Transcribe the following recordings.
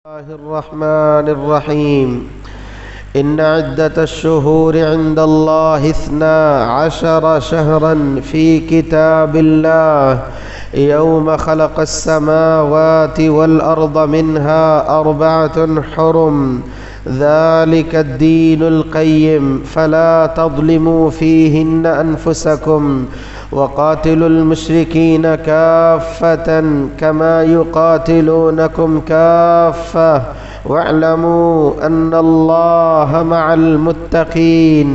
الله الرحمن الرحيم إن عدة الشهور عند الله 12 شهرا في كتاب الله يوم خلق السماوات والأرض منها 4 حرم ذلك الدين القيم فلا تظلموا فيهن أنفسكم وقاتلوا المشركين كافة كما يقاتلونكم كافة واعلموا أن الله مع المتقين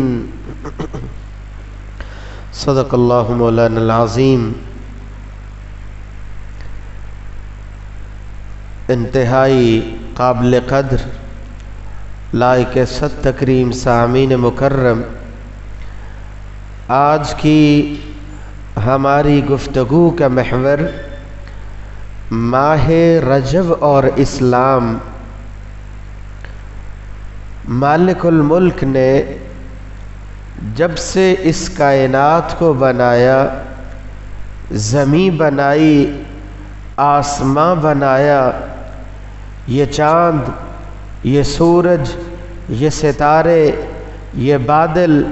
صدق الله مولانا العظیم۔ انتہائی قابل قدر لائق صد تکریم سامعین مکرم، آج کی ہماری گفتگو کا محور ماہ رجب اور اسلام۔ مالک الملک نے جب سے اس کائنات کو بنایا، زمین بنائی، آسمان بنایا، یہ چاند، یہ سورج، یہ ستارے، یہ بادل،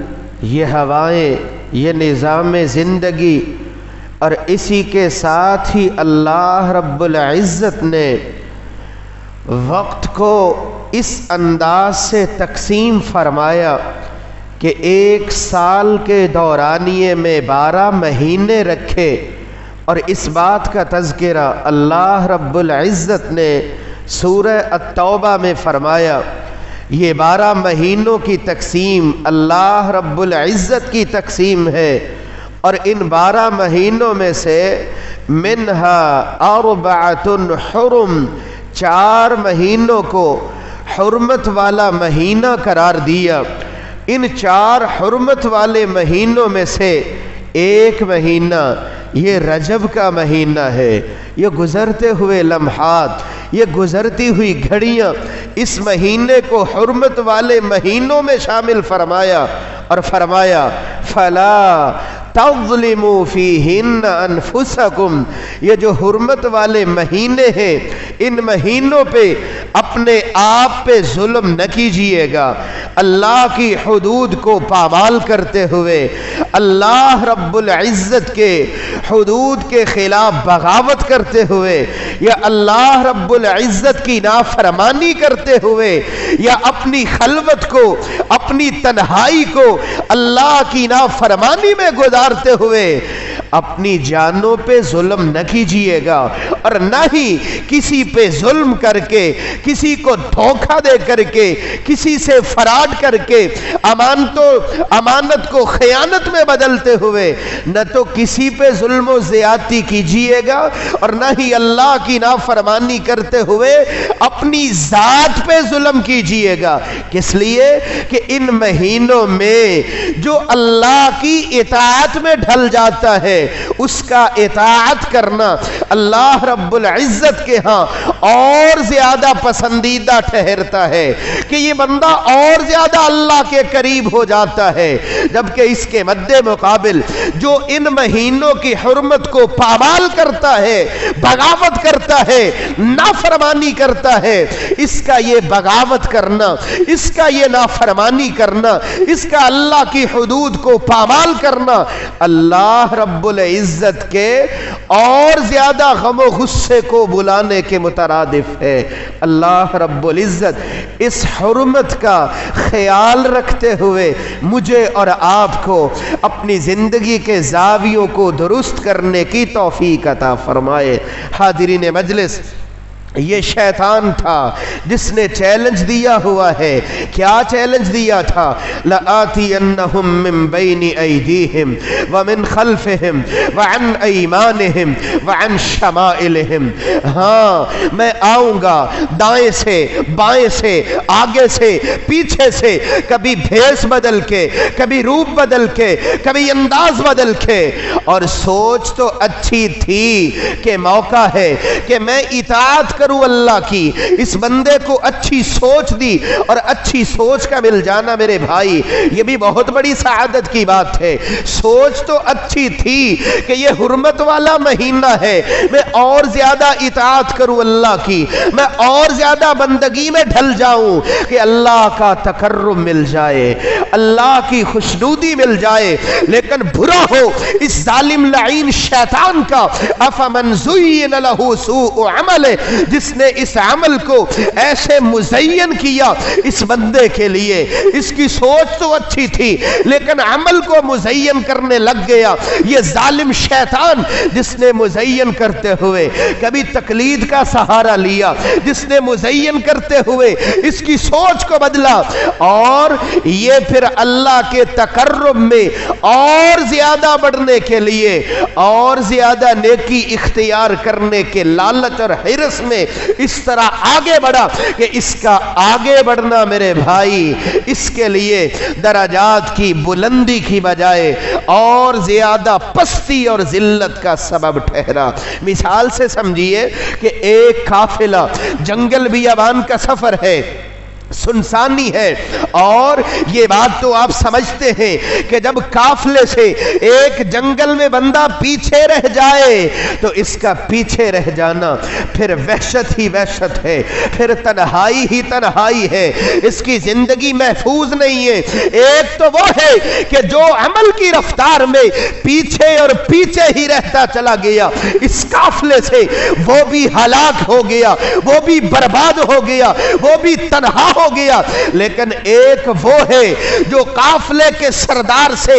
یہ ہوائیں، یہ نظام زندگی، اور اسی کے ساتھ ہی اللہ رب العزت نے وقت کو اس انداز سے تقسیم فرمایا کہ 1 سال کے دورانیے میں 12 مہینے رکھے، اور اس بات کا تذکرہ اللہ رب العزت نے سورہ التوبہ میں فرمایا۔ یہ 12 مہینوں کی تقسیم اللہ رب العزت کی تقسیم ہے، اور ان 12 مہینوں میں سے منہا 4 حرم، 4 مہینوں کو حرمت والا مہینہ قرار دیا۔ ان 4 حرمت والے مہینوں میں سے ایک مہینہ یہ رجب کا مہینہ ہے۔ یہ گزرتے ہوئے لمحات، یہ گزرتی ہوئی گھڑیاں اس مہینے کو حرمت والے مہینوں میں شامل فرمایا، اور فرمایا فلا تظلموا فیہن انفسکم۔ یہ جو حرمت والے مہینے ہیں، ان مہینوں پہ اپنے آپ پہ ظلم نہ کیجیے گا۔ اللہ کی حدود کو پامال کرتے ہوئے، اللہ رب العزت کے حدود کے خلاف بغاوت کرتے ہوئے، یا اللہ رب العزت کی نافرمانی کرتے ہوئے، یا اپنی خلوت کو، اپنی تنہائی کو اللہ کی نافرمانی میں گزارتے ہوئے اپنی جانوں پہ ظلم نہ کیجیے گا، اور نہ ہی کسی پہ ظلم کر کے، کسی کو دھوکہ دے کر کے، کسی سے فراڈ کر کے، امانت کو خیانت میں بدلتے ہوئے نہ تو کسی پہ ظلم و زیادتی کیجیے گا، اور نہ ہی اللہ کی نافرمانی کرتے ہوئے اپنی ذات پہ ظلم کیجیے گا۔ کس لیے کہ ان مہینوں میں جو اللہ کی اطاعت میں ڈھل جاتا ہے، اس کا اطاعت کرنا اللہ رب العزت کے ہاں اور زیادہ پسندیدہ ٹھہرتا ہے، کہ یہ بندہ اور زیادہ اللہ کے قریب ہو جاتا ہے۔ جبکہ اس کے مد مقابل جو ان مہینوں کی حرمت کو پامال کرتا ہے، بغاوت کرتا ہے، نافرمانی کرتا ہے، اس کا یہ بغاوت کرنا، اس کا یہ نافرمانی کرنا، اس کا اللہ کی حدود کو پامال کرنا اللہ رب العزت کے اور زیادہ غم و غصے کو بلانے کے مترادف ہے۔ اللہ رب العزت اس حرمت کا خیال رکھتے ہوئے مجھے اور آپ کو اپنی زندگی کے زاویوں کو درست کرنے کی توفیق عطا فرمائے۔ حاضرین مجلس، یہ شیطان تھا جس نے چیلنج دیا ہوا ہے۔ کیا چیلنج دیا تھا؟ لَآتِيَنَّهُم مِّن بَيْنِ أَيْدِيهِمْ وَمِنْ خَلْفِهِمْ وَعَنْ أَيْمَانِهِمْ وَعَنْ شَمَائِلِهِمْ۔ ہاں، میں آؤں گا دائیں سے، بائیں سے، آگے سے، پیچھے سے، کبھی بھیس بدل کے، کبھی روپ بدل کے، کبھی انداز بدل کے۔ اور سوچ تو اچھی تھی کہ موقع ہے کہ میں اطاعت کروں اللہ کی، اس بندے کو اچھی سوچ دی، اور اچھی سوچ کا مل جانا میرے بھائی یہ بھی بہت بڑی سعادت کی بات ہے۔ سوچ تو اچھی تھی کہ یہ حرمت والا مہینہ ہے، میں اور زیادہ اطاعت کروں اللہ کی، میں اور زیادہ بندگی میں ڈھل جاؤں کہ اللہ کا تقرب مل جائے، اللہ کی خوشنودی مل جائے۔ لیکن برا ہو اس ظالم لعین شیطان کا، افمن زین لہ سوء عملہ، جس نے اس عمل کو ایسے مزین کیا اس بندے کے لیے، اس کی سوچ تو اچھی تھی لیکن عمل کو مزین کرنے لگ گیا۔ یہ ظالم شیطان جس نے مزین کرتے ہوئے کبھی تقلید کا سہارا لیا، جس نے مزین کرتے ہوئے اس کی سوچ کو بدلا، اور یہ پھر اللہ کے تقرب میں اور زیادہ بڑھنے کے لیے، اور زیادہ نیکی اختیار کرنے کے لالچ اور حرص میں اس طرح آگے بڑھا کہ اس کا آگے بڑھنا میرے بھائی اس کے لیے درجات کی بلندی کی بجائے اور زیادہ پستی اور ذلت کا سبب ٹھہرا۔ مثال سے سمجھیے کہ ایک قافلہ جنگل بیابان کا سفر ہے، سنسانی ہے، اور یہ بات تو آپ سمجھتے ہیں کہ جب قافلے سے ایک جنگل میں بندہ پیچھے رہ جائے تو اس کا پیچھے رہ جانا پھر وحشت ہی وحشت ہے، پھر تنہائی ہی تنہائی ہے، اس کی زندگی محفوظ نہیں ہے۔ ایک تو وہ ہے کہ جو عمل کی رفتار میں پیچھے اور پیچھے ہی رہتا چلا گیا، اس قافلے سے وہ بھی ہلاک ہو گیا، وہ بھی برباد ہو گیا، وہ بھی تنہا ہو گیا۔ لیکن ایک وہ ہے جو قافلے کے سردار سے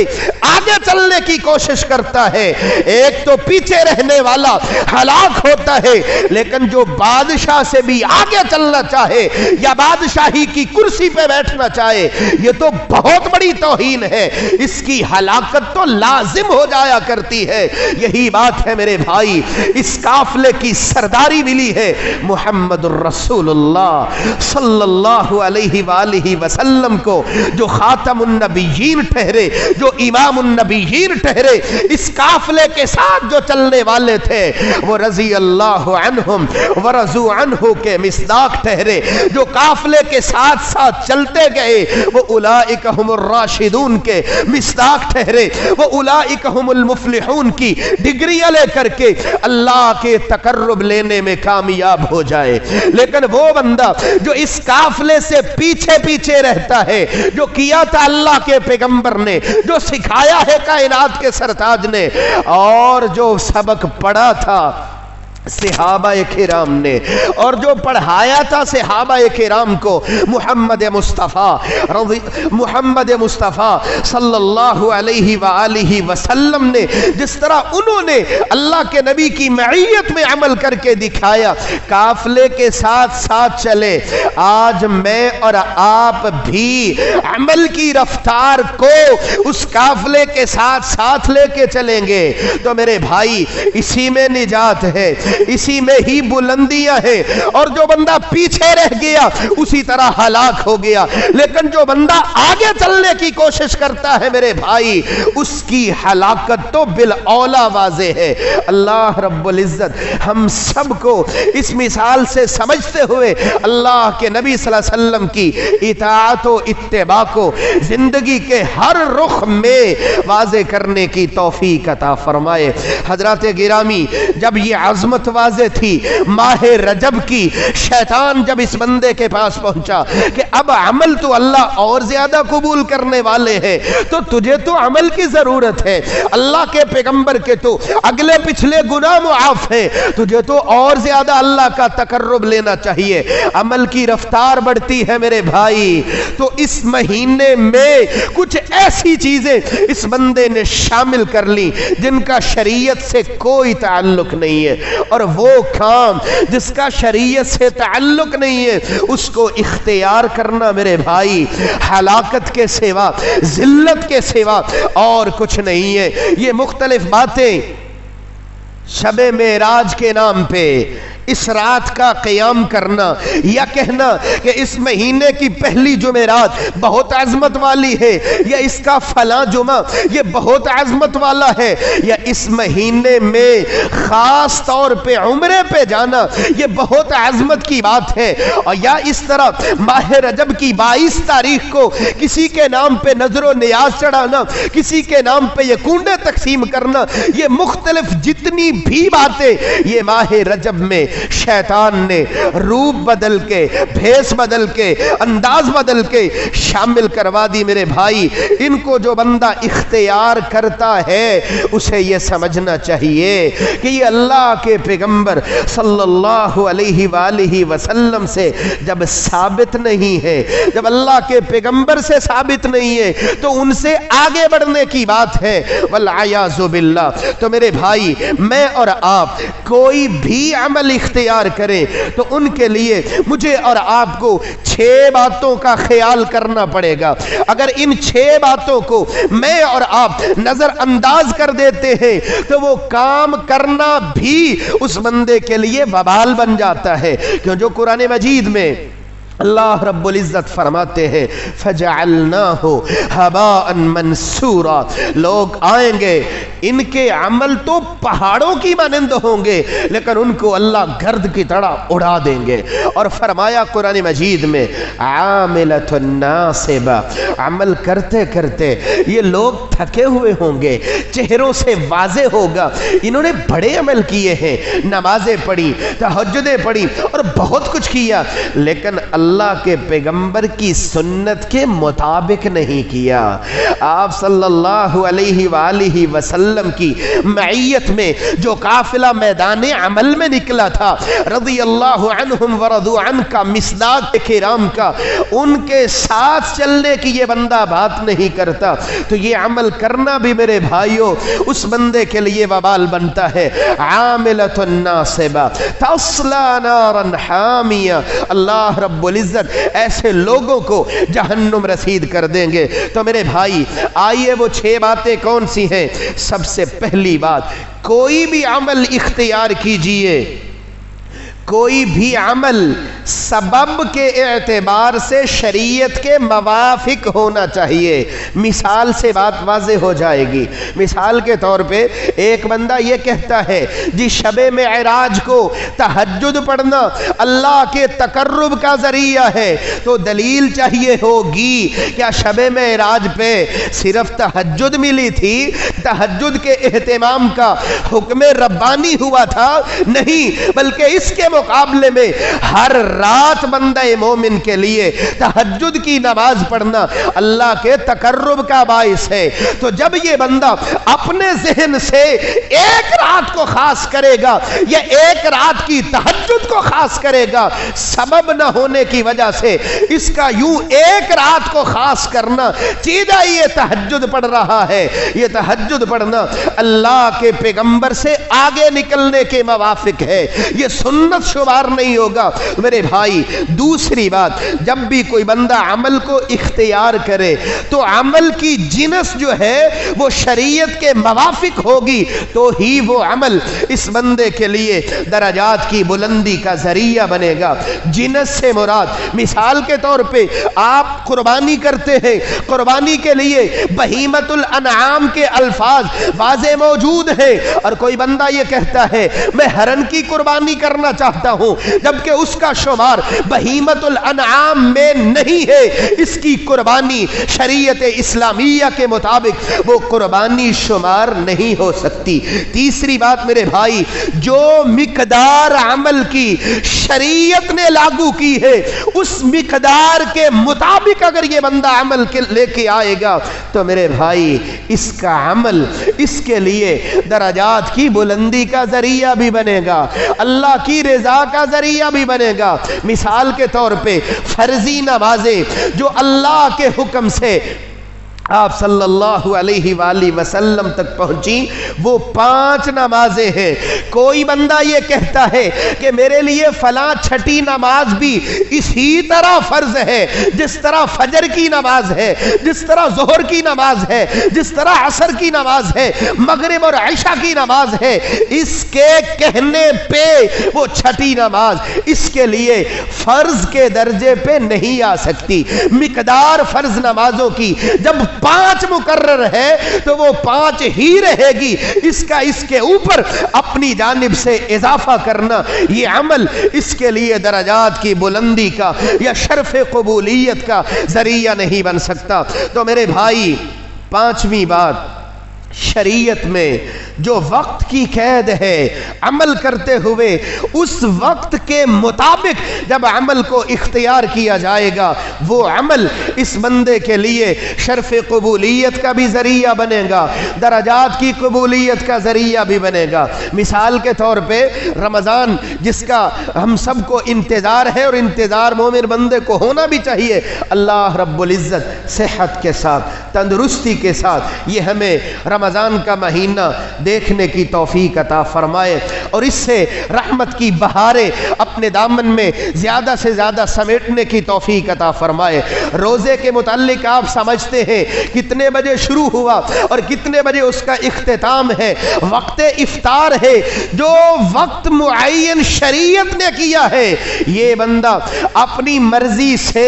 آگے چلنے کی کوشش کرتا ہے۔ ایک تو پیچھے رہنے والا ہلاک ہوتا ہے، لیکن جو بادشاہ سے بھی آگے چلنا چاہے یا بادشاہی کی کرسی پہ بیٹھنا چاہے، یہ تو بہت بڑی توہین ہے، اس کی ہلاکت تو لازم ہو جایا کرتی ہے۔ یہی بات ہے میرے بھائی، اس قافلے کی سرداری ملی ہے محمد الرسول اللہ صلی اللہ علیہ وآلہ وسلم کو، جو خاتم النبیین ٹھہرے، جو امام النبیین ٹھہرے۔ اس قافلے کے ساتھ جو چلنے والے تھے وہ رضی اللہ عنہم ورضوا عنہ کے مصداق ٹھہرے، جو قافلے کے ساتھ ساتھ چلتے گئے وہ اولئک ہم الراشدون کے مصداق ٹھہرے، وہ اولئک ہم المفلحون کی ڈگریاں لے کر کے اللہ کے تقرب لینے میں کامیاب ہو جائے۔ لیکن وہ بندہ جو اس قافلے سے پیچھے پیچھے رہتا ہے، جو کیا تھا اللہ کے پیغمبر نے، جو سکھایا ہے کائنات کے سرتاج نے، اور جو سبق پڑھا تھا صحابہ کرام نے، اور جو پڑھایا تھا صحابہ کرام کو محمد مصطفیٰ صلی اللہ علیہ وآلہ وسلم نے، جس طرح انہوں نے اللہ کے نبی کی معیت میں عمل کر کے دکھایا، قافلے کے ساتھ ساتھ چلے۔ آج میں اور آپ بھی عمل کی رفتار کو اس قافلے کے ساتھ ساتھ لے کے چلیں گے تو میرے بھائی اسی میں نجات ہے، اسی میں ہی بلندیاں ہیں۔ اور جو بندہ پیچھے رہ گیا اسی طرح ہلاک ہو گیا، لیکن جو بندہ آگے چلنے کی کوشش کرتا ہے میرے بھائی اس کی ہلاکت تو بالاولا واضح ہے۔ اللہ رب العزت ہم سب کو اس مثال سے سمجھتے ہوئے اللہ کے نبی صلی اللہ علیہ وسلم کی اطاعت و اتباع کو زندگی کے ہر رخ میں واضح کرنے کی توفیق عطا فرمائے۔ حضرات گرامی، جب یہ عظمت واضح تھی ماہ رجب کی، شیطان جب اس بندے کے پاس پہنچا کہ اب عمل تو اللہ اور زیادہ قبول کرنے والے ہیں، تو تجھے تو عمل کی ضرورت ہے، اللہ کے پیغمبر کے تو اگلے پچھلے گناہ معاف ہیں، تجھے تو اور زیادہ اللہ کا تقرب لینا چاہیے، عمل کی رفتار بڑھتی ہے میرے بھائی۔ تو اس مہینے میں کچھ ایسی چیزیں اس بندے نے شامل کر لی جن کا شریعت سے کوئی تعلق نہیں ہے، اور وہ کام جس کا شریعت سے تعلق نہیں ہے اس کو اختیار کرنا میرے بھائی ہلاکت کے سوا، ذلت کے سوا اور کچھ نہیں ہے۔ یہ مختلف باتیں شب معراج کے نام پہ اس رات کا قیام کرنا یا کہنا کہ اس مہینے کی پہلی جمعرات بہت عظمت والی ہے یا اس کا فلاں جمعہ یہ بہت عظمت والا ہے یا اس مہینے میں خاص طور پہ عمرے پہ جانا یہ بہت عظمت کی بات ہے، اور یا اس طرح ماہ رجب کی 22 تاریخ کو کسی کے نام پہ نظر و نیاز چڑھانا، کسی کے نام پہ یہ کنڈے تقسیم کرنا، یہ مختلف جتنی بھی باتیں یہ ماہ رجب میں شیطان نے روپ بدل کے، بھیس بدل کے، انداز بدل کے شامل کروا دی۔ میرے بھائی ان کو جو بندہ اختیار کرتا ہے اسے یہ سمجھنا چاہیے کہ یہ اللہ کے پیغمبر صلی اللہ علیہ وآلہ وسلم سے جب ثابت نہیں ہے، جب اللہ کے پیغمبر سے ثابت نہیں ہے تو ان سے آگے بڑھنے کی بات ہے، والعیاذ باللہ۔ تو میرے بھائی میں اور آپ کوئی بھی عمل اختیار کریں تو ان کے لیے مجھے اور آپ کو 6 باتوں کا خیال کرنا پڑے گا۔ اگر ان 6 باتوں کو میں اور آپ نظر انداز کر دیتے ہیں تو وہ کام کرنا بھی اس بندے کے لیے وبال بن جاتا ہے، کیوں جو قرآن مجید میں اللہ رب العزت فرماتے ہیں فَجَعَلْنَاهُ هَبَاءً مَنْثُورًا، لوگ آئیں گے ان کے عمل تو پہاڑوں کی مانند ہوں گے لیکن ان کو اللہ گرد کی طرح اڑا دیں گے، اور فرمایا قرآن مجید میں عَامِلَةٌ نَاصِبَةٌ، عمل کرتے کرتے یہ لوگ تھکے ہوئے ہوں گے، چہروں سے واضح ہوگا انہوں نے بڑے عمل کیے ہیں، نمازیں پڑھی، تہجدیں پڑھی اور بہت کچھ کیا، لیکن اللہ کے پیغمبر کی سنت کے مطابق نہیں کیا۔ آپ صلی اللہ علیہ وآلہ وسلم کی معیت میں جو قافلہ میدان عمل میں نکلا تھا، رضی اللہ عنہم ورضوا عنہ کا، مصداق کرام کا، ان کے ساتھ چلنے کی یہ بندہ بات نہیں کرتا تو یہ عمل کرنا بھی میرے بھائیوں اس بندے کے لیے وبال بنتا ہے۔ عاملۃ ناصبہ تصلی نارا حامیہ، اللہ رب العزت ایسے لوگوں کو جہنم رسید کر دیں گے۔ تو میرے بھائی آئیے وہ 6 باتیں کون سی ہیں؟ سب سے پہلی بات، کوئی بھی عمل اختیار کیجئے، کوئی بھی عمل سبب کے اعتبار سے شریعت کے موافق ہونا چاہیے۔ مثال سے بات واضح ہو جائے گی۔ مثال کے طور پہ ایک بندہ یہ کہتا ہے جی شب معراج کو تہجد پڑھنا اللہ کے تقرب کا ذریعہ ہے، تو دلیل چاہیے ہوگی کیا شب معراج پہ صرف تہجد ملی تھی؟ تہجد کے اہتمام کا حکم ربانی ہوا تھا؟ نہیں، بلکہ اس کے مقابلے میں ہر رات بندہ مومن کے لیے تہجد کی نماز پڑھنا اللہ کے تقرب کا باعث ہے۔ تو جب یہ بندہ اپنے ذہن سے ایک رات کو خاص کرے گا یا ایک رات کی تہجد کو خاص کرے گا، سبب نہ ہونے کی وجہ سے اس کا یوں ایک رات کو خاص کرنا چیزہ یہ تہجد پڑھ رہا ہے، یہ تہجد پڑھنا اللہ کے پیغمبر سے آگے نکلنے کے موافق ہے، یہ سنت شمار نہیں ہوگا۔ میرے بھائی دوسری بات، جب بھی کوئی بندہ عمل کو اختیار کرے تو عمل کی جنس جو ہے وہ شریعت کے موافق ہوگی تو ہی وہ عمل اس بندے کے لیے درجات کی بلندی کا ذریعہ بنے گا۔ جنس سے مراد مثال کے طور پہ آپ قربانی کرتے ہیں، قربانی کے لیے بہیمت الانعام کے الفاظ واضح موجود ہیں، اور کوئی بندہ یہ کہتا ہے میں ہرن کی قربانی کرنا چاہتا ہوں جبکہ اس کا شمار بہیمت الانعام میں نہیں ہے، اس کی قربانی شریعت اسلامیہ کے مطابق وہ قربانی شمار نہیں ہو سکتی۔ تیسری بات میرے بھائی، جو مقدار عمل کی شریعت نے لاگو کی ہے اس مقدار کے مطابق اگر یہ بندہ عمل لے کے آئے گا تو میرے بھائی اس کا عمل اس کے لیے درجات کی بلندی کا ذریعہ بھی بنے گا، اللہ کی رضا کا ذریعہ بھی بنے گا۔ مثال کے طور پہ فرضی نمازیں جو اللہ کے حکم سے آپ صلی اللہ علیہ وآلہ وسلم تک پہنچی وہ 5 نمازیں ہیں۔ کوئی بندہ یہ کہتا ہے کہ میرے لیے فلاں چھٹی نماز بھی اسی طرح فرض ہے جس طرح فجر کی نماز ہے، جس طرح ظہر کی نماز ہے، جس طرح عصر کی نماز ہے، مغرب اور عشاء کی نماز ہے، اس کے کہنے پہ وہ چھٹی نماز اس کے لیے فرض کے درجے پہ نہیں آ سکتی۔ مقدار فرض نمازوں کی جب 5 مقرر ہے تو وہ 5 ہی رہے گی، اس کا اس کے اوپر اپنی جانب سے اضافہ کرنا یہ عمل اس کے لیے درجات کی بلندی کا یا شرف قبولیت کا ذریعہ نہیں بن سکتا۔ تو میرے بھائی 5ویں بات، شریعت میں جو وقت کی قید ہے عمل کرتے ہوئے اس وقت کے مطابق جب عمل کو اختیار کیا جائے گا وہ عمل اس بندے کے لیے شرف قبولیت کا بھی ذریعہ بنے گا، درجات کی قبولیت کا ذریعہ بھی بنے گا۔ مثال کے طور پہ رمضان جس کا ہم سب کو انتظار ہے اور انتظار مومن بندے کو ہونا بھی چاہیے، اللہ رب العزت صحت کے ساتھ تندرستی کے ساتھ یہ ہمیں رمضان کا مہینہ دیکھنے کی توفیق عطا فرمائے اور اس سے رحمت کی بہاریں اپنے دامن میں زیادہ سے زیادہ سمیٹنے کی توفیق عطا فرمائے۔ روزے کے متعلق آپ سمجھتے ہیں کتنے بجے شروع ہوا اور کتنے بجے اس کا اختتام ہے، وقت افطار ہے جو وقت معین شریعت نے کیا ہے، یہ بندہ اپنی مرضی سے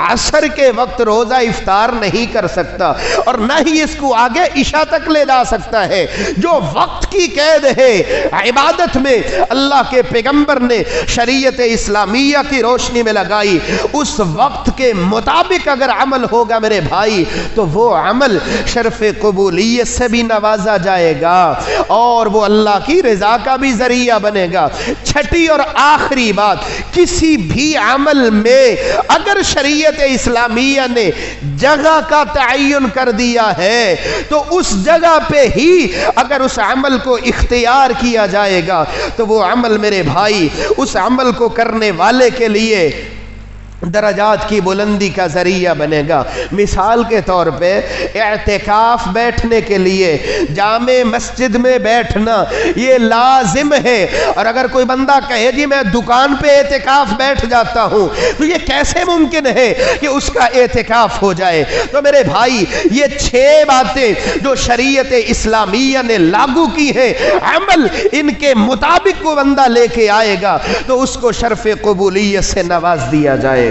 عصر کے وقت روزہ افطار نہیں کر سکتا اور نہ ہی اس کو آگے عشاء تک لے جا سکتا ہے۔ جو وقت کی قید ہے عبادت میں اللہ کے پیغمبر نے شریعت اسلامیہ کی روشنی میں لگائی، اس وقت کے مطابق اگر عمل ہوگا میرے بھائی تو وہ عمل شرف قبولیت سے بھی نوازا جائے گا اور وہ اللہ کی رضا کا بھی ذریعہ بنے گا۔ چھٹی اور آخری بات، کسی بھی عمل میں اگر شریعت اسلامیہ نے جگہ کا تعین کر دیا ہے تو اس جگہ پہ ہی اگر اس عمل کو اختیار کیا جائے گا تو وہ عمل میرے بھائی اس عمل کو کرنے والے کے لیے درجات کی بلندی کا ذریعہ بنے گا۔ مثال کے طور پہ اعتکاف بیٹھنے کے لیے جامع مسجد میں بیٹھنا یہ لازم ہے، اور اگر کوئی بندہ کہے جی میں دکان پہ اعتکاف بیٹھ جاتا ہوں تو یہ کیسے ممکن ہے کہ اس کا اعتکاف ہو جائے؟ تو میرے بھائی یہ 6 باتیں جو شریعت اسلامیہ نے لاگو کی ہے، عمل ان کے مطابق وہ بندہ لے کے آئے گا تو اس کو شرف قبولیت سے نواز دیا جائے گا۔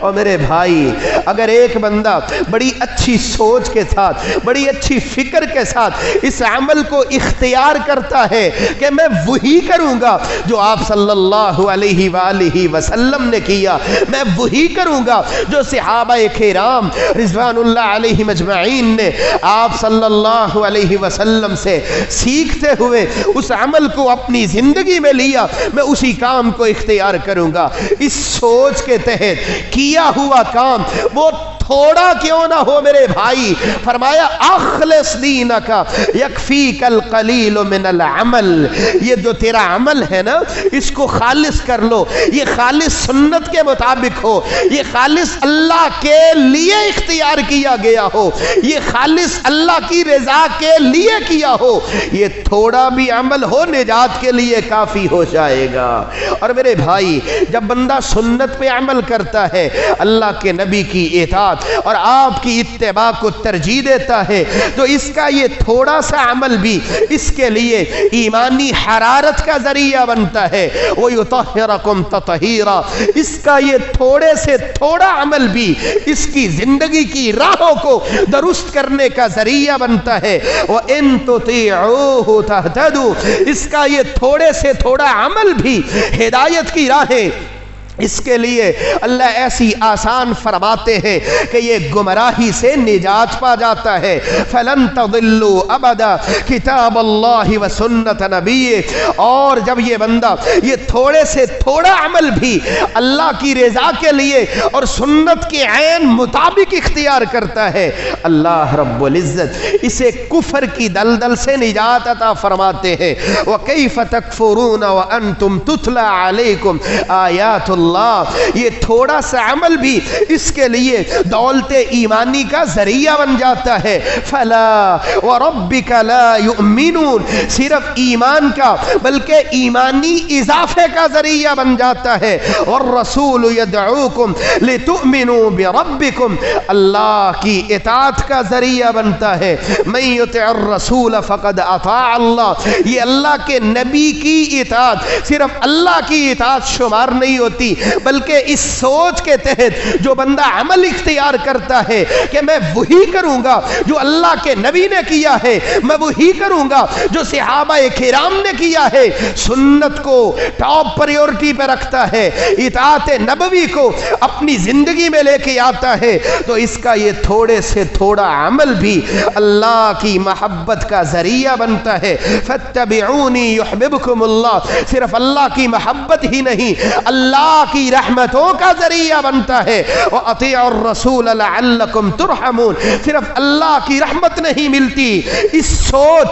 اور میرے بھائی اگر ایک بندہ بڑی اچھی سوچ کے ساتھ بڑی اچھی فکر کے ساتھ اس عمل کو اختیار کرتا ہے کہ میں وہی کروں گا جو آپ صلی اللہ علیہ وآلہ وسلم نے کیا، میں وہی کروں گا جو صحابہ کرام رضوان اللہ علیہ مجمعین نے آپ صلی اللہ علیہ وسلم سے سیکھتے ہوئے اس عمل کو اپنی زندگی میں لیا، میں اسی کام کو اختیار کروں گا۔ اس سوچ کے تحت کیا ہوا کام وہ تھوڑا کیوں نہ ہو میرے بھائی، فرمایا اخلص دینک یکفیک القلیل من العمل، یہ جو تیرا عمل ہے نا اس کو خالص کر لو، یہ خالص سنت کے مطابق ہو، یہ خالص اللہ کے لیے اختیار کیا گیا ہو، یہ خالص اللہ کی رضا کے لیے کیا ہو، یہ تھوڑا بھی عمل ہو نجات کے لیے کافی ہو جائے گا۔ اور میرے بھائی جب بندہ سنت پہ عمل کرتا ہے، اللہ کے نبی کی اطاعت اور آپ کی اتباع کو ترجیح دیتا ہے تو اس کا یہ تھوڑا سا عمل بھی اس کے لیے ایمانی حرارت کا ذریعہ بنتا ہے۔ وَيُطَهِّرَكُمْ تَطْهِيرًا، اس کا یہ تھوڑے سے تھوڑا عمل بھی اس کی زندگی کی راہوں کو درست کرنے کا ذریعہ بنتا ہے۔ وَإِن تُطِيعُوهُ تَهْتَدُوا، اس کا یہ تھوڑے سے تھوڑا عمل بھی ہدایت کی راہیں اس کے لیے اللہ ایسی آسان فرماتے ہیں کہ یہ گمراہی سے نجات پا جاتا ہے۔ فَلَن تَضِلُّوا أَبَدًا کتاب اللہ و سنت نبی، اور جب یہ بندہ یہ تھوڑے سے تھوڑا عمل بھی اللہ کی رضا کے لیے اور سنت کے عین مطابق اختیار کرتا ہے، اللہ رب العزت اسے کفر کی دلدل سے نجات عطا فرماتے ہیں۔ وَكَيْفَ تَكْفُرُونَ وَأَنْتُمْ تُتْلَى عَلَيْكُمْ آیات اللہ اللہ، یہ تھوڑا سا عمل بھی اس کے لیے دولت ایمانی کا ذریعہ بن جاتا ہے۔ فلا وربک لا یؤمنون، صرف ایمان کا بلکہ ایمانی اضافے کا ذریعہ بن جاتا ہے۔ والرسول یدعوکم لتؤمنوا بربکم، اللہ کی اطاعت کا ذریعہ بنتا ہے۔ من یطع الرسول فقد اطاع اللہ، یہ اللہ کے نبی کی اطاعت صرف اللہ کی اطاعت شمار نہیں ہوتی، بلکہ اس سوچ کے تحت جو بندہ عمل اختیار کرتا ہے کہ میں وہی کروں گا جو اللہ کے نبی نے کیا ہے، میں وہی کروں گا جو صحابہ کرام نے کیا ہے، سنت کو ٹاپ پریورٹی پہ رکھتا ہے، اطاعت نبوی کو اپنی زندگی میں لے کے آتا ہے، تو اس کا یہ تھوڑے سے تھوڑا عمل بھی اللہ کی محبت کا ذریعہ بنتا ہے۔ فاتبعونی یحببکم اللہ، صرف اللہ کی محبت ہی نہیں، اللہ کی رحمتوں کا ذریعہ بنتا ہے۔ وَأَطِيعُوا الرَّسُولَ لَعَلَّكُمْ تُرْحَمُونَ، صرف اللہ کی رحمت نہیں ملتی، اس سوچ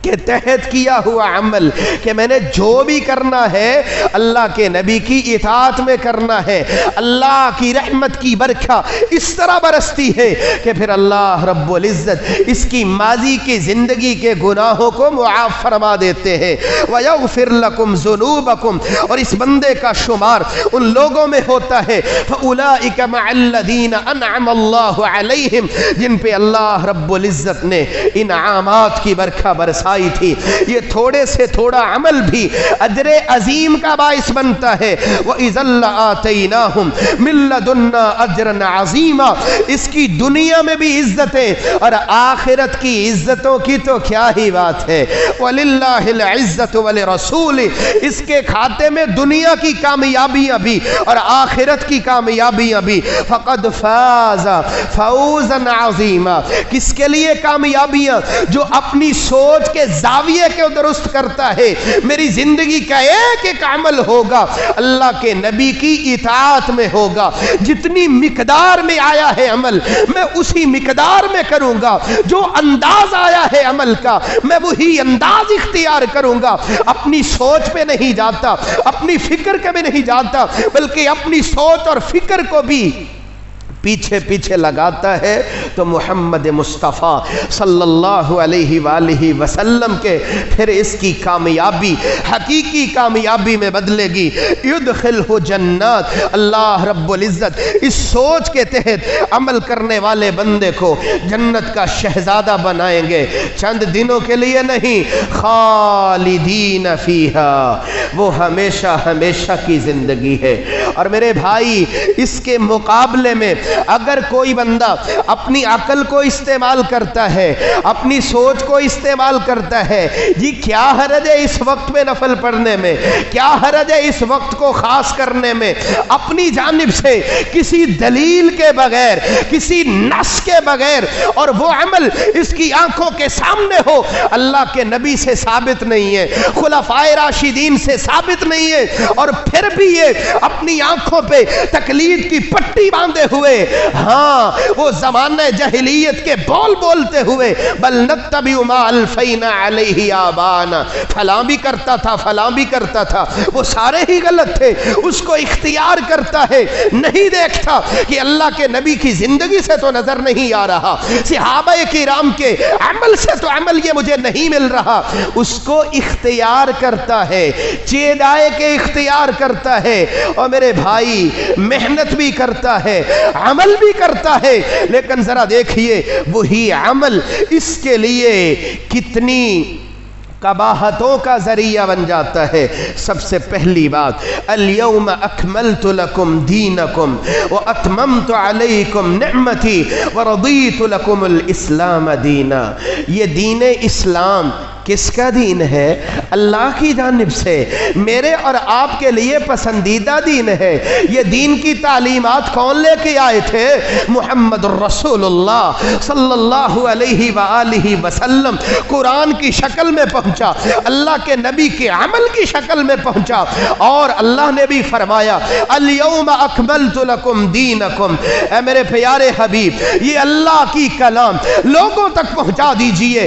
کے تحت کیا ہوا عمل کہ میں نے جو بھی کرنا ہے اللہ کے نبی کی اطاعت میں کرنا ہے، اللہ کی رحمت کی برکھا اس طرح برستی ہے کہ پھر اللہ رب العزت اس کی ماضی کی زندگی کے گناہوں کو معاف فرما دیتے ہیں۔ وَيَغْفِرْ لَكُمْ ذُنُوبَكُمْ، اور اس بندے کا شمار ان لوگوں میں ہوتا ہے فَأُولَئِكَ مَعَ الَّذِينَ أَنْعَمَ اللَّهُ عَلَيْهِمْ، جن پہ اللہ رب العزت نے انعامات کی برکھا برسائی تھی۔ یہ تھوڑے سے تھوڑا عمل بھی اجر عظیم کا باعث بنتا ہے۔ وَإِذًا لَآتَيْنَاهُمْ مِن لَّدُنَّا أَجْرًا عَظِيمًا، اس کی دنیا میں بھی عزتیں اور آخرت کی عزتوں کی تو کیا ہی بات ہے۔ وَلِلَّهِ الْعِزَّةُ وَلِرَسُولِهِ، اس کے کھاتے میں دنیا کی کامیابیاں بھی اور آخرت کی کامیابیاں بھی۔ فَقَدْ فَازَ فَوْزًا عَظِيمًا، کس کے لیے کامیابیاں؟ جو اپنی سوچ کے زاویے کو درست کرتا ہے۔ میری زندگی کا ایک ایک عمل ہوگا اللہ کے نبی کی اطاعت میں ہوگا، جتنی مقدار میں آیا ہے عمل میں اسی مقدار میں کروں گا، جو انداز آیا ہے عمل کا میں وہی انداز اختیار کروں گا، اپنی سوچ پہ نہیں جاتا، اپنی فکر کے بھی نہیں جاتا، بلکہ اپنی سوچ اور فکر کو بھی پیچھے پیچھے لگاتا ہے تو محمد مصطفیٰ صلی اللہ علیہ وآلہ وسلم کے پھر اس کی کامیابی حقیقی کامیابی میں بدلے گی۔ یدخلہ جنات، اللہ رب العزت اس سوچ کے تحت عمل کرنے والے بندے کو جنت کا شہزادہ بنائیں گے، چند دنوں کے لیے نہیں، خالدین فیہا، وہ ہمیشہ ہمیشہ کی زندگی ہے۔ اور میرے بھائی اس کے مقابلے میں اگر کوئی بندہ اپنی عقل کو استعمال کرتا ہے، اپنی سوچ کو استعمال کرتا ہے، جی کیا حرج ہے اس وقت میں نفل پڑھنے میں، کیا حرج ہے اس وقت کو خاص کرنے میں، اپنی جانب سے کسی دلیل کے بغیر، کسی نص کے بغیر، اور وہ عمل اس کی آنکھوں کے سامنے ہو، اللہ کے نبی سے ثابت نہیں ہے، خلفائے راشدین سے ثابت نہیں ہے، اور پھر بھی یہ اپنی آنکھوں پہ تقلید کی پٹی باندھے ہوئے ہاں وہ زمانہ جاہلیت کے بول بولتے ہوئے بل نتبع ما الفینا علیہ آبانا، فلاں بھی کرتا تھا فلاں بھی کرتا تھا، وہ سارے ہی غلط تھے، اس کو اختیار کرتا ہے، نہیں دیکھتا کہ اللہ کے نبی کی زندگی سے تو نظر نہیں آ رہا، صحابہ کرام کے عمل سے تو عمل یہ مجھے نہیں مل رہا، اس کو اختیار کرتا ہے، چیدائے کے اختیار کرتا ہے، اور میرے بھائی محنت بھی کرتا ہے، عمل بھی کرتا ہے، لیکن ذرا دیکھیے وہی عمل اس کے لیے کتنی قباحتوں کا ذریعہ بن جاتا ہے۔ سب سے پہلی بات، الیوم اکملت لکم دینکم واتممت علیکم نعمتی ورضیت لکم الاسلام دینا، یہ دین اسلام کس کا دین ہے؟ اللہ کی جانب سے میرے اور آپ کے لیے پسندیدہ دین ہے۔ یہ دین کی تعلیمات کون لے کے آئے تھے؟ محمد الرسول اللہ صلی اللہ علیہ وآلہ وسلم قرآن کی شکل میں پہنچا، اللہ کے نبی کے عمل کی شکل میں پہنچا، اور اللہ نے بھی فرمایا الیوم اکملت لکم دینکم، اے میرے پیارے حبیب یہ اللہ کی کلام لوگوں تک پہنچا دیجئے،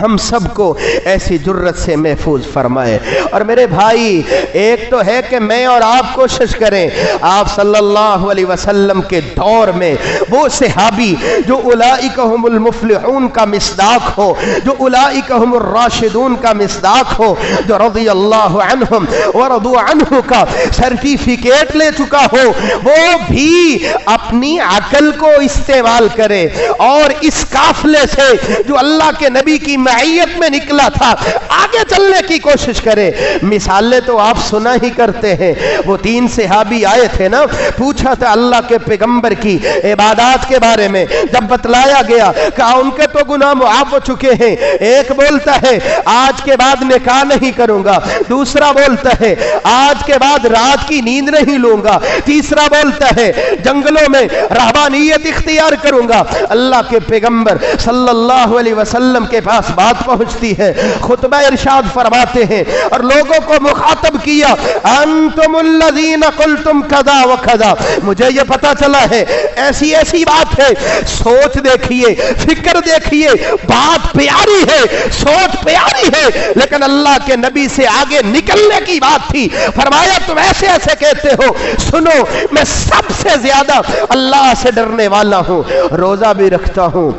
ہم سب کو ایسی جرت سے محفوظ فرمائے۔ اور میرے بھائی، ایک تو ہے کہ میں اور آپ کوشش کریں آپ صلی اللہ علیہ وسلم کے دور میں وہ صحابی جو اولئک هم المفلحون کا مصداق ہو، جو اولئک هم الراشدون کا مصداق ہو، جو رضی اللہ عنہم ورضوا عنہ کا سرٹیفکیٹ لے چکا ہو، وہ بھی اپنی عقل کو استعمال کرے اور اس قافلے سے جو اللہ کے نبی کی معیت میں نکلا تھا آگے چلنے کی کوشش کرے۔ مثالیں تو آپ سنا ہی کرتے ہیں، وہ 3 صحابی آئے تھے نا، پوچھا تھا اللہ کے پیغمبر کی عبادات کے بارے میں، جب بتلایا گیا کہا ان کے تو گناہ معاف ہو چکے ہیں۔ ایک بولتا ہے آج کے بعد نکاح نہیں کروں گا، دوسرا بولتا ہے آج کے بعد رات کی نیند نہیں لوں گا، تیسرا بولتا ہے جنگلوں میں رہبانیت اختیار کروں گا۔ اللہ کے پیغمبر صلی اللہ علیہ وسلم کے پاس بات پہنچتی ہے، خطبہ ارشاد فرماتے ہیں اور لوگوں کو مخاطب کیا، انتم الذین قلتم کذا و کذا، مجھے یہ پتا چلا ہے ایسی ایسی بات ہے، سوچ دیکھیے، فکر دیکھیے، بات پیاری ہے، سوچ پیاری ہے، لیکن اللہ کے نبی سے آگے نکلنے کی بات تھی۔ فرمایا تم ایسے ایسے کہتے ہو، سنو میں سب سے زیادہ اللہ سے ڈرنے والا ہوں، روزہ بھی رکھتا ہوں،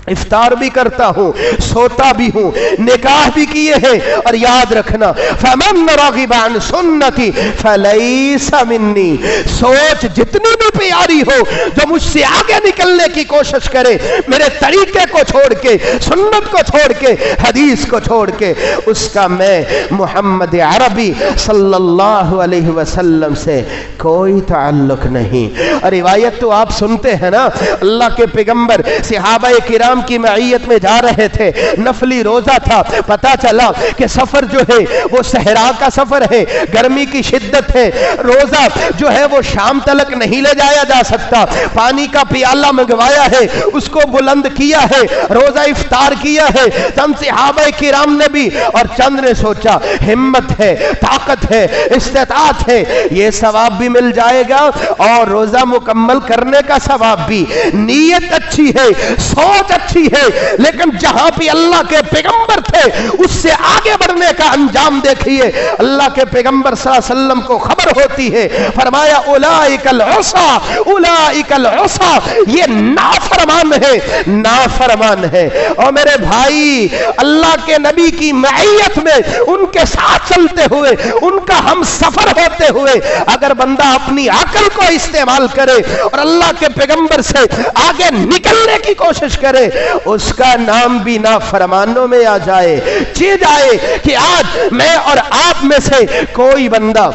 افطار بھی کرتا ہوں، سوتا بھی ہوں، نکاح بھی کیے ہیں، اور یاد رکھنا فمن رغب عن سنتی فلیس منی، سوچ جتنی بھی پیاری ہو، جو مجھ سے آگے نکلنے کی کوشش کرے، میرے طریقے کو چھوڑ کے، سنت کو چھوڑ کے، حدیث کو چھوڑ کے، اس کا میں محمد عربی صلی اللہ علیہ وسلم سے کوئی تعلق نہیں۔ اور روایت تو آپ سنتے ہیں نا، اللہ کے پیغمبر صحابہ کرام کی معیت میں جا رہے تھے، نفلی روزہ تھا، پتا چلا کہ سفر جو ہے وہ صحرا کا سفر ہے، گرمی کی شدت ہے، روزہ جو ہے وہ شام تلک نہیں لے جایا جا سکتا، پانی کا پیالہ منگوایا ہے، اس کو بلند کیا ہے، روزہ افطار کیا ہے۔ چند صحابہ کرام نے بھی اور چند نے سوچا ہمت ہے، طاقت ہے، استطاعت ہے، یہ ثواب بھی مل جائے گا اور روزہ مکمل کرنے کا ثواب بھی۔ نیت اچھی ہے، سوچ اچھی ہے، لیکن جہاں پہ اللہ کے پیغمبر تھے اس سے آگے بڑھنے کا انجام دیکھیے۔ اللہ کے پیغمبر صلی اللہ علیہ وسلم کو خبر ہوتی ہے، فرمایا اولئک العصا، اولئک العصا، یہ نافرمان ہے، نافرمان ہے۔ اور میرے بھائی، اللہ کے نبی کی معیت میں ان کے ساتھ چلتے ہوئے، ان کا ہم سفر ہوتے ہوئے اگر بندہ اپنی عقل کو استعمال کرے اور اللہ کے پیغمبر سے آگے نکلنے کی کوشش کرے، اس کا نام بھی نافرمانوں میں آ جائے۔ چیز آئے کہ آج میں اور آپ میں سے کوئی بندہ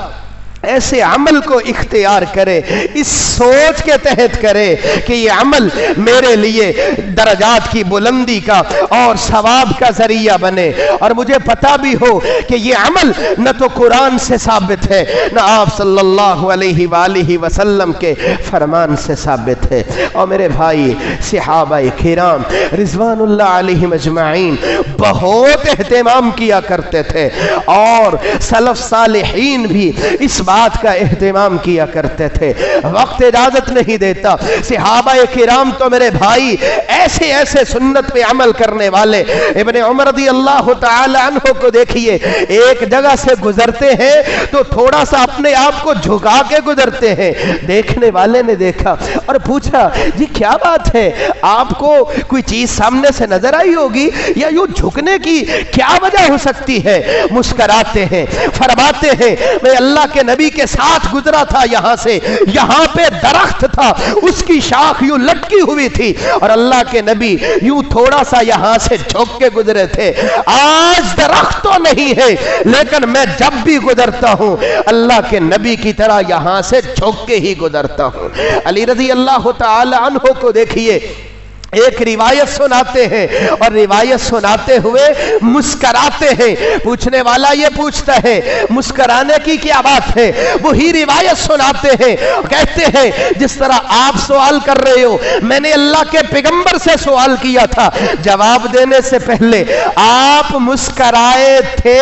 ایسے عمل کو اختیار کرے، اس سوچ کے تحت کرے کہ یہ عمل میرے لیے درجات کی بلندی کا اور ثواب کا ذریعہ بنے، اور مجھے پتا بھی ہو کہ یہ عمل نہ تو قرآن سے ثابت ہے، نہ آپ صلی اللہ علیہ وآلہ وسلم کے فرمان سے ثابت ہے۔ اور میرے بھائی، صحابہ کرام رضوان اللہ علیہم اجمعین بہت اہتمام کیا کرتے تھے، اور سلف صالحین بھی اس بات کا اہتمام کیا کرتے تھے۔ وقت اجازت نہیں دیتا، صحابہ کرام تو میرے بھائی ایسے ایسے سنت پہ عمل کرنے والے۔ ابن عمر رضی اللہ تعالی عنہ کو دیکھیے، ایک جگہ سے گزرتے ہیں تو تھوڑا سا اپنے آپ کو جھکا کے گزرتے ہیں۔ دیکھنے والے نے دیکھا اور پوچھا جی کیا بات ہے، آپ کو کوئی چیز سامنے سے نظر آئی ہوگی، یا یوں جھکنے کی کیا وجہ ہو سکتی ہے؟ مسکراتے ہیں، فرماتے ہیں میں اللہ کے نبی کے ساتھ گزرا تھا، یہاں سے یہاں پہ درخت تھا، اس کی شاخ یوں لٹکی ہوئی تھی، اور اللہ کے نبی یوں تھوڑا سا یہاں سے جھک کے گزرے تھے۔ آج درخت تو نہیں ہے، لیکن میں جب بھی گزرتا ہوں اللہ کے نبی کی طرح یہاں سے جھک کے ہی گزرتا ہوں۔ علی رضی اللہ تعالی عنہ کو دیکھیے، ایک روایت سناتے ہیں اور روایت سناتے ہوئے مسکراتے ہیں۔ پوچھنے والا یہ پوچھتا ہے مسکرانے کی کیا بات ہے؟ وہی روایت سناتے ہیں، کہتے ہیں جس طرح آپ سوال کر رہے ہو، میں نے اللہ کے پیغمبر سے سوال کیا تھا، جواب دینے سے پہلے آپ مسکرائے تھے،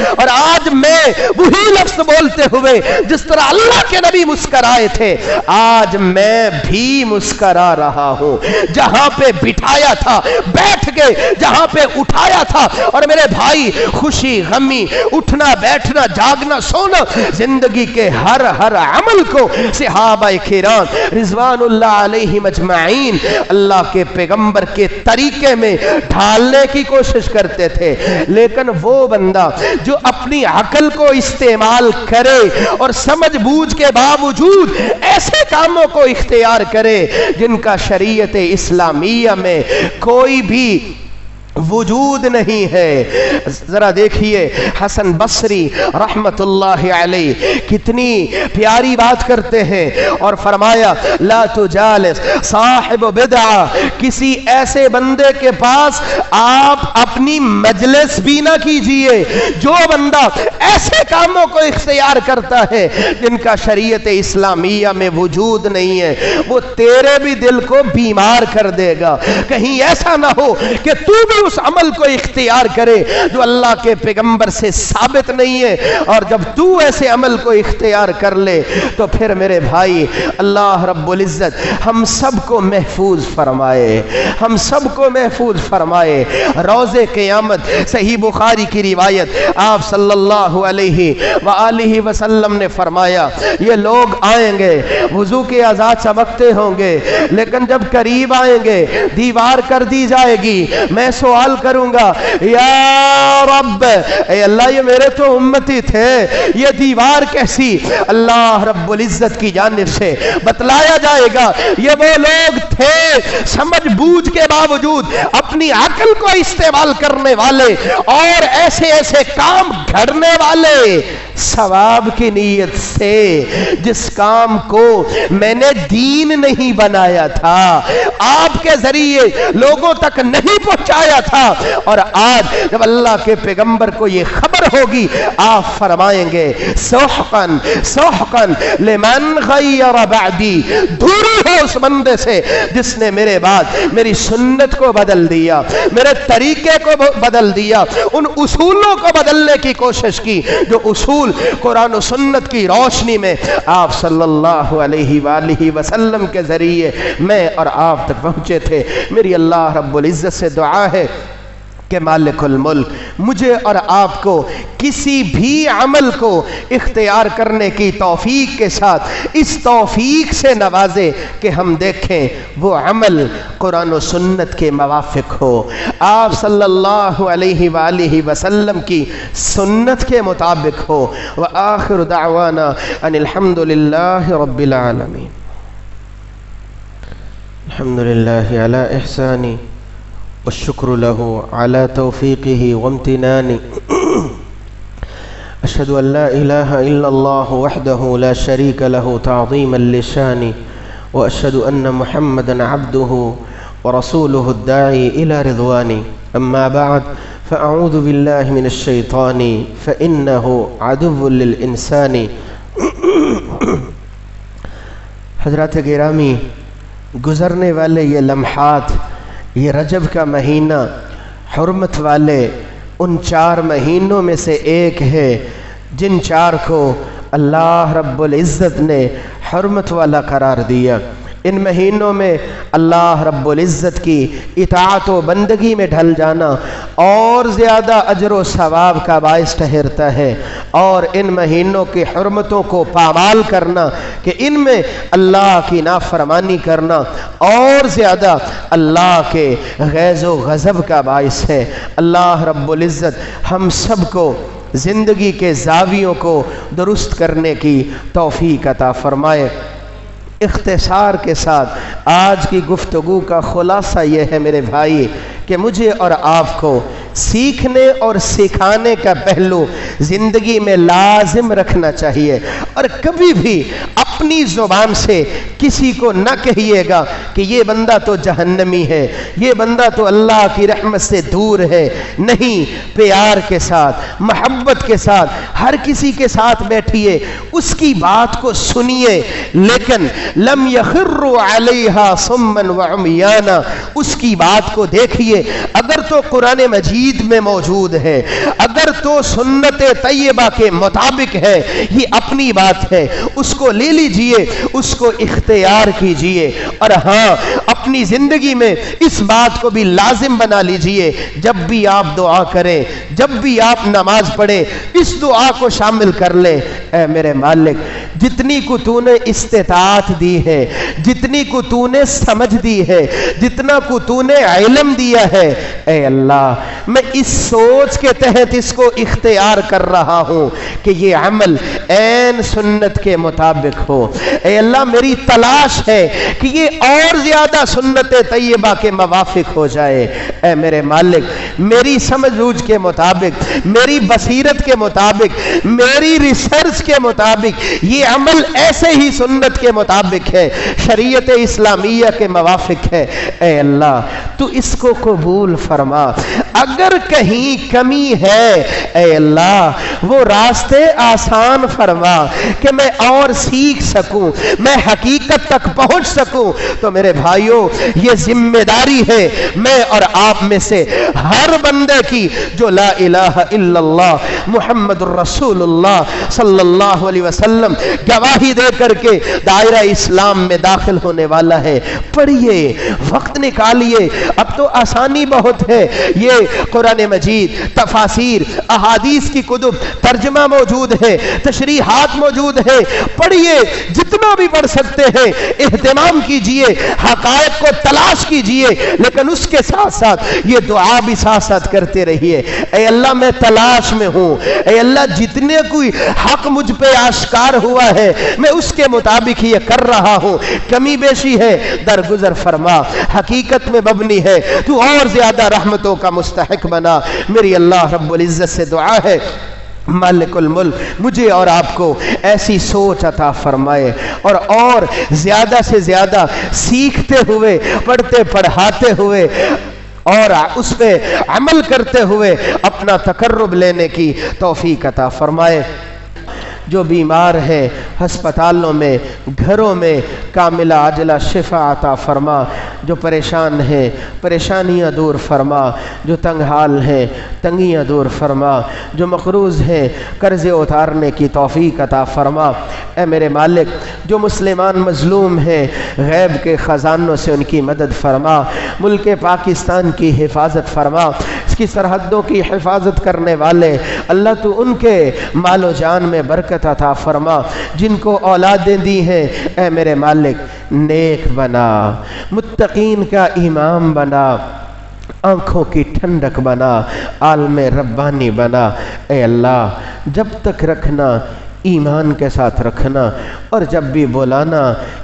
اور آج میں وہی لفظ بولتے ہوئے جس طرح اللہ کے نبی مسکرائے تھے، آج میں بھی مسکرا رہا ہوں۔ جہاں جہاں پہ بٹھایا تھا بیٹھ گئے، جہاں پہ اٹھایا تھا. اور میرے بھائی خوشی غمی، اٹھنا بیٹھنا جاگنا سونا، زندگی کے ہر عمل کو صحابہ کرام رضوان اللہ علیہم اجمعین اللہ کے پیغمبر کے طریقے میں ڈھالنے کی کوشش کرتے تھے. لیکن وہ بندہ جو اپنی عقل کو استعمال کرے اور سمجھ بوجھ کے باوجود ایسے کاموں کو اختیار کرے جن کا شریعت اسلامیہ میں کوئی بھی وجود نہیں ہے. ذرا دیکھیے حسن بصری رحمت اللہ علیہ کتنی پیاری بات کرتے ہیں اور فرمایا لا تجالس صاحب بدعہ، کسی ایسے بندے کے پاس آپ اپنی مجلس بھی نہ کیجئے جو بندہ ایسے کاموں کو اختیار کرتا ہے جن کا شریعت اسلامیہ میں وجود نہیں ہے. وہ تیرے بھی دل کو بیمار کر دے گا. کہیں ایسا نہ ہو کہ تو بھی اس عمل کو اختیار کرے جو اللہ کے پیغمبر سے ثابت نہیں ہے، اور جب تو ایسے عمل کو اختیار کر لے تو پھر میرے بھائی اللہ رب العزت ہم سب کو محفوظ فرمائے، ہم سب کو محفوظ فرمائے. روز قیامت صحیح بخاری کی روایت آپ صلی اللہ علیہ وآلہ وسلم نے فرمایا یہ لوگ آئیں گے وضو کے اعضاء چمکتے ہوں گے، لیکن جب قریب آئیں گے دیوار کر دی جائے گی. میں سوال کروں گا یا رب اے اللہ یہ میرے تو امتی تھے، یہ دیوار کیسی؟ اللہ رب العزت کی جانب سے بتلایا جائے گا یہ وہ لوگ تھے سمجھ بوجھ کے باوجود اپنی عقل کو استعمال کرنے والے اور ایسے ایسے کام گھڑنے والے ثواب کی نیت سے جس کام کو میں نے دین نہیں بنایا تھا، آپ کے ذریعے لوگوں تک نہیں پہنچایا تھا، اور آج جب اللہ کے پیغمبر کو یہ خبر ہوگی آپ فرمائیں گے سحقاً سحقاً لمن غیر بعدی، دوری ہو اس بندے سے جس نے میرے بعد میری سنت کو بدل دیا، میرے طریقے کو بدل دیا، ان اصولوں کو بدلنے کی کوشش کی جو اصول قرآن و سنت کی روشنی میں آپ صلی اللہ علیہ وآلہ وسلم کے ذریعے میں اور آپ تک پہنچے تھے. میری اللہ رب العزت سے دعا ہے کہ مالک الملک مجھے اور آپ کو کسی بھی عمل کو اختیار کرنے کی توفیق کے ساتھ اس توفیق سے نوازے کہ ہم دیکھیں وہ عمل قرآن و سنت کے موافق ہو، آپ صلی اللہ علیہ وآلہ وسلم کی سنت کے مطابق ہو. وآخر دعوانا ان الحمد للہ رب العالمین. الحمد للہ علی احسانی والشكر له على توفيقه وامتنانه. أشهد أن لا إله إلا الله وحده لا شريك له تعظيما لشانه، وأشهد أن محمدا عبده ورسوله الداعي إلى رضوانه. أما بعد فأعوذ بالله من الشيطان فإنه عدو للإنسان. حضرات گرامی، گزرنے والے یہ لمحات، یہ رجب کا مہینہ حرمت والے ان 4 مہینوں میں سے ایک ہے جن 4 کو اللہ رب العزت نے حرمت والا قرار دیا. ان مہینوں میں اللہ رب العزت کی اطاعت و بندگی میں ڈھل جانا اور زیادہ اجر و ثواب کا باعث ٹھہرتا ہے، اور ان مہینوں کی حرمتوں کو پامال کرنا کہ ان میں اللہ کی نافرمانی کرنا اور زیادہ اللہ کے غیظ و غضب کا باعث ہے. اللہ رب العزت ہم سب کو زندگی کے زاویوں کو درست کرنے کی توفیق عطا فرمائے. اختصار کے ساتھ آج کی گفتگو کا خلاصہ یہ ہے میرے بھائی کہ مجھے اور آپ کو سیکھنے اور سکھانے کا پہلو زندگی میں لازم رکھنا چاہیے، اور کبھی بھی اپنی زبان سے کسی کو نہ کہیے گا کہ یہ بندہ تو جہنمی ہے، یہ بندہ تو اللہ کی رحمت سے دور ہے. نہیں، پیار کے ساتھ محبت کے ساتھ ہر کسی کے ساتھ بیٹھیے، اس کی بات کو سنیے، لیکن لم یخروا علیہا صما وعمیانا، اس کی بات کو دیکھیے. اگر تو قرآن مجید مجید میں موجود ہے۔ اگر تو سنت طیبہ کے مطابق ہے، یہ اپنی بات ہے، اس کو لے لیجئے، اس کو اختیار کیجئے، اور ہاں اپنی زندگی میں اس بات کو بھی لازم بنا لیجئے، جب بھی آپ دعا کریں، جب بھی آپ نماز پڑھیں، اس دعا کو شامل کر لیں: اے میرے مالک، جتنی کو تو نے استطاعت دی ہے، جتنی کو تو نے سمجھ دی ہے، جتنا کو تو نے علم دیا ہے، اے اللہ میں اس سوچ کے تحت اس کو اختیار کر رہا ہوں کہ یہ عمل عین سنت کے مطابق ہو۔ اے اللہ میری تلاش ہے کہ یہ اور زیادہ سنت طیبہ کے موافق ہو جائے۔ اے میرے مالک، میری سمجھ بوجھ کے مطابق، میری بصیرت کے مطابق، میری ریسرچ کے مطابق یہ عمل ایسے ہی سنت کے مطابق ہے، شریعت اسلامیہ کے موافق ہے۔ اے اللہ تو اس کو قبول فرما، اگر کہیں کمی ہے اے اللہ وہ راستے آسان فرما کہ میں اور سیکھ سکوں، میں حقیقت تک پہنچ سکوں۔ تو میرے بھائیوں یہ ذمہ داری ہے میں اور آپ میں سے ہر بندے کی جو لا الہ الا اللہ محمد الرسول اللہ صلی اللہ علیہ وسلم گواہی دے کر کے دائرہ اسلام میں داخل ہونے والا ہے۔ پڑھیے، وقت نکالیے، اب تو آسانی بہت ہے، یہ قرآن مجید، تفاسیر، احادیث کی کتب، ترجمہ موجود ہے، تشریحات موجود ہے، پڑھیے، جتنا بھی پڑھ سکتے ہیں اہتمام کیجئے، حقائق کو تلاش کیجئے، لیکن اس کے ساتھ ساتھ یہ دعا بھی ساتھ ساتھ کرتے رہیے: اے اللہ میں تلاش میں ہوں، اے اللہ جتنے کوئی حق مجھ پہ آشکار ہوا ہے میں اس کے مطابق یہ کر رہا ہوں، کمی بیشی ہے درگزر فرما، حقیقت میں مبنی ہے تو اور زیادہ رحمتوں کا مستحق بنا۔ میری اللہ رب العزت سے دعا ہے مالک الملک مجھے اور آپ کو ایسی سوچ عطا فرمائے، اور زیادہ سے زیادہ سیکھتے ہوئے، پڑھتے پڑھاتے ہوئے اور اس پہ عمل کرتے ہوئے اپنا تقرب لینے کی توفیق عطا فرمائے۔ جو بیمار ہیں ہسپتالوں میں، گھروں میں کاملہ عاجلہ شفا عطا فرما، جو پریشان ہیں پریشانیاں دور فرما، جو تنگ حال ہیں تنگیاں دور فرما، جو مقروض ہیں قرض اتارنے کی توفیق عطا فرما۔ اے میرے مالک، جو مسلمان مظلوم ہیں غیب کے خزانوں سے ان کی مدد فرما، ملک پاکستان کی حفاظت فرما، اس کی سرحدوں کی حفاظت کرنے والے اللہ تو ان کے مال و جان میں برکت عطا فرما، جن کو اولادیں دی ہیں اے میرے مالک نیک بنا، متقین کا امام بنا، آنکھوں کی ٹھنڈک بنا، عالم ربانی بنا۔ اے اللہ جب تک رکھنا ایمان کے ساتھ رکھنا، اور جب بھی بولانا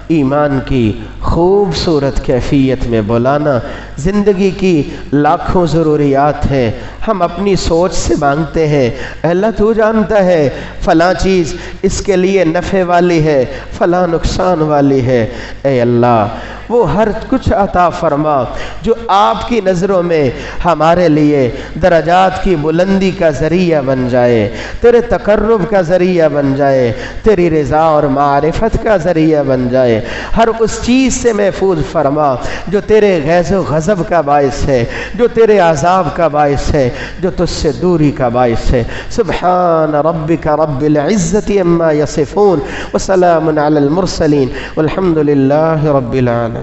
ایمان کی خوبصورت کیفیت میں بولانا۔ زندگی کی لاکھوں ضروریات ہیں، ہم اپنی سوچ سے مانگتے ہیں، اللہ تو جانتا ہے فلاں چیز اس کے لیے نفع والی ہے، فلاں نقصان والی ہے۔ اے اللہ وہ ہر کچھ عطا فرما جو آپ کی نظروں میں ہمارے لیے درجات کی بلندی کا ذریعہ بن جائے، تیرے تقرب کا ذریعہ بن جائے، تیری رضا اور معرفت کا ذریعہ بن جائے۔ ہر اس چیز سے محفوظ فرما جو تیرے غیظ و غضب کا باعث ہے، جو تیرے عذاب کا باعث ہے، جو تجھ سے دوری کا باعث ہے۔ سبحان ربک رب العزت عما یصفون وسلام علی المرسلین والحمد للہ رب العالمین۔